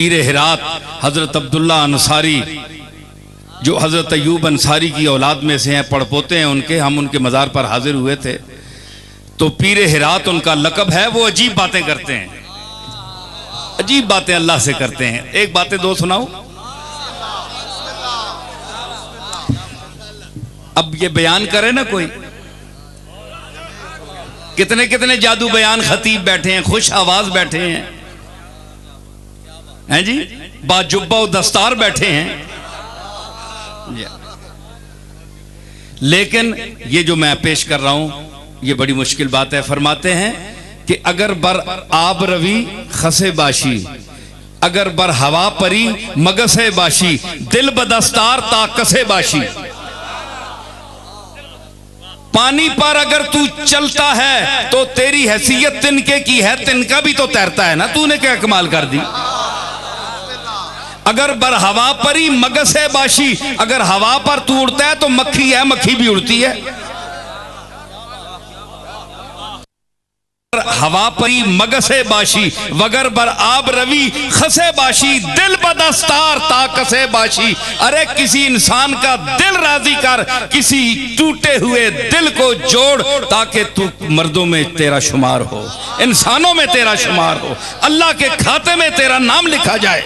पीर हिरात हजरत अब्दुल्ला अंसारी जो हजरत अयूब अंसारी की औलाद में से हैं, पड़पोते हैं उनके, हम उनके मज़ार पर हाजिर हुए थे। तो पीर हिरात उनका लक़ब है। वो अजीब बातें करते हैं, अजीब बातें अल्लाह से करते हैं। एक बातें दो सुनाऊं। अब ये बयान करे ना कोई, कितने कितने जादू बयान खतीब बैठे हैं, खुश आवाज बैठे हैं जी, बाजुब्बा और दस्तार बैठे हैं। लेकिन ये जो मैं पेश कर रहा हूं ये बड़ी मुश्किल बात है। फरमाते हैं कि अगर बर आब रवी खसे बाशी, अगर बर हवा परी मगसे बाशी, दिल बदस्तार ताकसे बाशी। पानी पर अगर तू चलता है तो तेरी हैसियत तिनके की है, तिनका भी तो तैरता है ना, तूने क्या कमाल कर दी। अगर बर हवा परी मगसे बाशी, अगर हवा पर तू उड़ता है तो मक्खी है, मक्खी भी उड़ती है। हवा परी मगसे बाशी, वगर बर आब रवी खसे बाशी, दिल बदस्तार ताकसे बाशी। अरे किसी इंसान का दिल राजी कर, किसी टूटे हुए दिल को जोड़, ताकि तू मर्दों में तेरा शुमार हो, इंसानों में तेरा शुमार हो, अल्लाह के खाते में तेरा नाम लिखा जाए।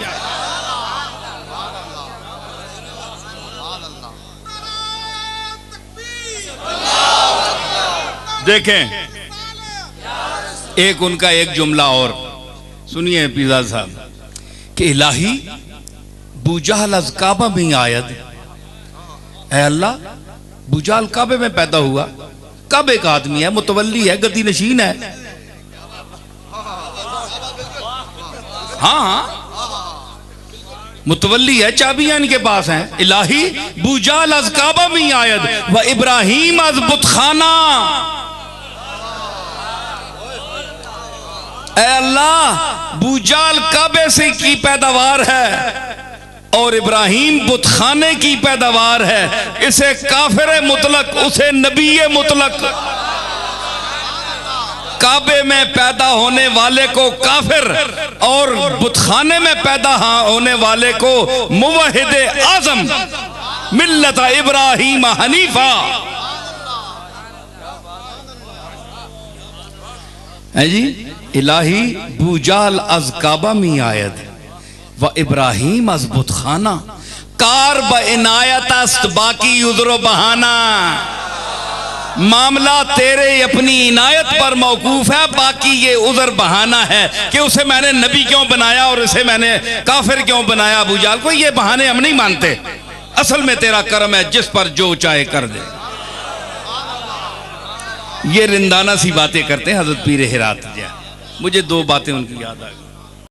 देखें एक उनका एक जुमला और सुनिए पिज़ा साहब कि इलाही बुजाल अज काबा में आयद, ऐ अल्लाह बुजाल काबे में पैदा हुआ, काबे का आदमी है, मुतवल्ली है, गद्दी नशीन है। हाँ मुतवल्ली है, चाबियां इनके पास हैं। इलाही बुजाल अज काबा में आयद व इब्राहिम अज बुतखाना। ऐ अल्लाह बुजाल काबे से की पैदावार है और इब्राहिम बुतखाने की पैदावार है। इसे काफिर मुतलक, उसे नबी मुतलक। काबे में पैदा होने वाले को काफिर और बुतखाने में पैदा होने वाले को मुवहिद आजम, मिल्लत इब्राहिम हनीफा। है जी, इलाही बुजाल अज काबा में आयद व इब्राहिम अज बुतखाना, कार ब इनायत अस्त बाकी उज़्र बहाना। मामला तेरे अपनी इनायत पर मौकूफ है, बाकी ये उज़्र बहाना है कि उसे मैंने नबी क्यों बनाया और इसे मैंने काफिर क्यों बनाया बुजाल को। ये बहाने हम नहीं मानते, असल में तेरा करम है जिस पर जो चाहे कर दे। ये रिंदाना सी बातें करते हैं हजरत पीर हिरात। मुझे दो बातें उनकी याद आ गई।